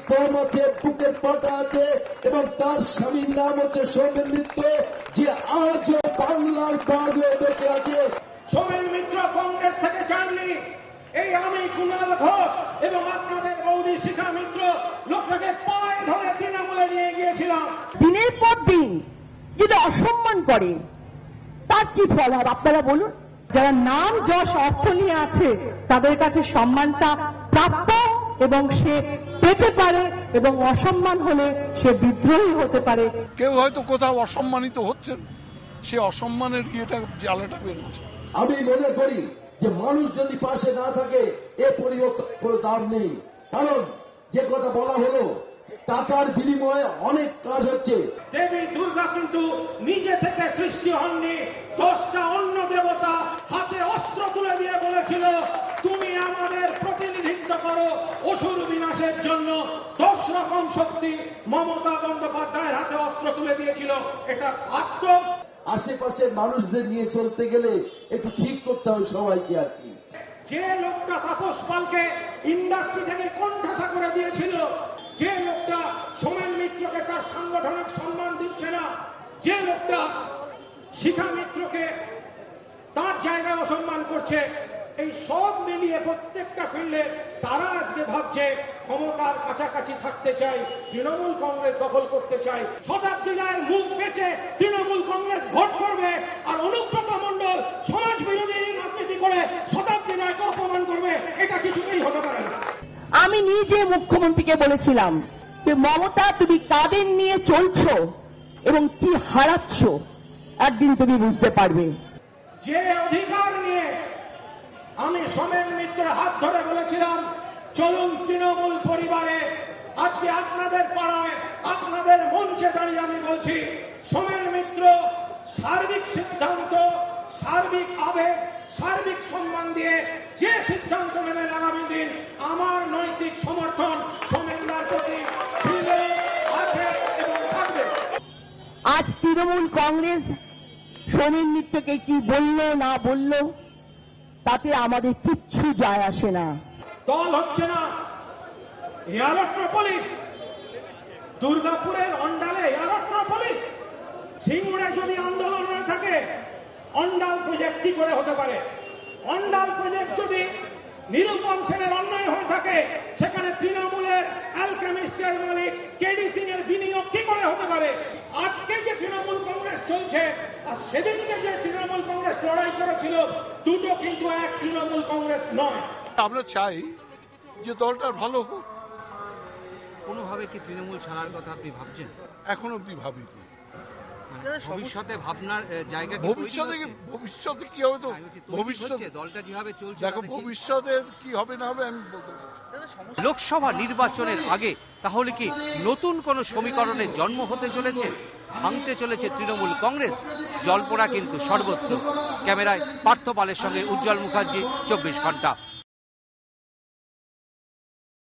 দম আছে, বুকের পাটা আছে, এবং তার স্বামীর নাম হচ্ছে সোমেন মিত্র, যে আজও বাংলার বাঘে বেঁচে আছে। সোমেন মিত্র কংগ্রেস থেকে যাননি, এই আমি কুণাল ঘোষ এবং আপনাদের বৌদি শিখা মিত্র লোকটাকে পায়ে ধরে তৃণমূলে নিয়ে গিয়েছিলাম। দিনের পর দিন যদি অসম্মান করে তার কি ফল হবে আপনারা বলুন? যারা নাম যশ অর্থ নিয়ে আছে তাদের কাছে সম্মানটা প্রাপ্য এবং সে পেতে পারে, এবং অসম্মান হলে সে বিদ্রোহী হতে পারে। কেউ হয়তো কোথাও অসম্মানিত হচ্ছেন, সে অসম্মানের ইয়েটা জ্বালাটা বেরোচ্ছে। আমি মনে করি যে মানুষ যদি পাশে না থাকে এ পরিবর্তন কোনো দাম নেই। কারণ যে কথা বলা হলো, টাকার বিনিময়ে অনেক কাজ হচ্ছে। দেবী দুর্গা কিন্তু নিজে থেকে সৃষ্টি হননি, 10টা অন্য দেবতা হাতে অস্ত্র তুলে দিয়ে বলেছিল তুমি আমাদের প্রতিনিধিত্ব করো অসুর বিনাশের জন্য। 10 রকম শক্তি মমতা বন্দ্যোপাধ্যায়ের হাতে অস্ত্র তুলে দিয়েছিল, এটা বাস্তব। আশেপাশের মানুষদের নিয়ে চলতে গেলে একটু ঠিক করতে হবে সবাইকে আর কি। যে লোকটা তাপস পালকে ইন্ডাস্ট্রি থেকে কোণঠাসা করে দিয়েছিল, যে লোকটা সোমেন মিত্রকে তার সাংগঠনিক সম্মান দিচ্ছে না, যে লোকটা শিখা মিত্রকে তার জায়গায় অসম্মান করছে, এই সব মিলিয়ে প্রত্যেকটা ফিল্ডে তারা আজকে ভাবছে ক্ষমতার কাছাকাছি থাকতে চাই, তৃণমূল কংগ্রেস দখল করতে চাই। শতাব্দী রায়ের মুখ বেঁচে তৃণমূল কংগ্রেস ভোট করবে, আর অনুব্রত মণ্ডল সমাজ বিরোধী রাজনীতি করে শতাব্দী রায়কে অপমান করবে, এটা কিছুতেই হতে পারে না। আমি নিজে মুখ্যমন্ত্রীকে বলেছিলাম যে মমতা, তুমি কাদের নিয়ে চলছো এবং কি হারাচ্ছ একদিন তুমি বুঝতে পারবে। যে অধিকার নিয়ে আমি সোমেন মিত্রের হাত ধরে বলেছিলাম চলুন তৃণমূল পরিবারে, আজকে আপনাদের পাড়ায় আপনাদের মঞ্চে দাঁড়িয়ে আমি বলছি সোমেন মিত্র সার্বিক সিদ্ধান্ত, সার্বিক আবেগ, সার্বিক সম্মান দিয়ে যে সিদ্ধান্ত নেবেন আগামী দিন, আমার নৈতিক সমর্থন সোমেনদার প্রতি ছিল, আছে এবং থাকবে। আজ তৃণমূল কংগ্রেস সোমেন মিত্রকে কি বললো না বললো তাতে আমাদের কিচ্ছু যায় আসে না। দল হচ্ছে না এয়ারোট্রোপলিস, দুর্গাপুরের অন্ডালে এয়ারোট্রোপলিস, সিঙ্গুরে যদি আন্দোলন না থাকে অন্ডাল প্রজেক্ট কি করে হতে পারে? অন্ডাল প্রজেক্ট যদি নিরুপম সেনের অন্যায় হয়ে থাকে, সেখানে তৃণমূলের অ্যালকেমিস্টের মালিক কেডি সিং এর বিনিয়োগ কি করে হতে পারে? আজকে যে তৃণমূল কংগ্রেস চলছে আর সেদিনকে যে তৃণমূল কংগ্রেস লড়াই করেছিল, দুটো কিন্তু এক তৃণমূল কংগ্রেস নয়। আমরা চাই যে দলটার ভালো হোক। কোনোভাবে কি তৃণমূল ছাড়ার কথা আপনি ভাবছেন? এখন অব্দি ভাবিনি। ভবিষ্যতে ভাবনার জায়গা ভবিষ্যতে কি হবে, তো ভবিষ্যতে দলটা যেভাবে চলছে, দেখো ভবিষ্যতে কি হবে না হবে আমি বলতে পারছি। লোকসভা নির্বাচনের আগে তাহলে কি নতুন কোন সমীকরণের জন্ম হতে চলেছে? ভাঙতে চলেছে তৃণমূল কংগ্রেস? জল্পনা কিন্তু সর্বত্র। ক্যামেরায় পার্থ পালের সঙ্গে উজ্জ্বল মুখার্জি, 24 ঘন্টা।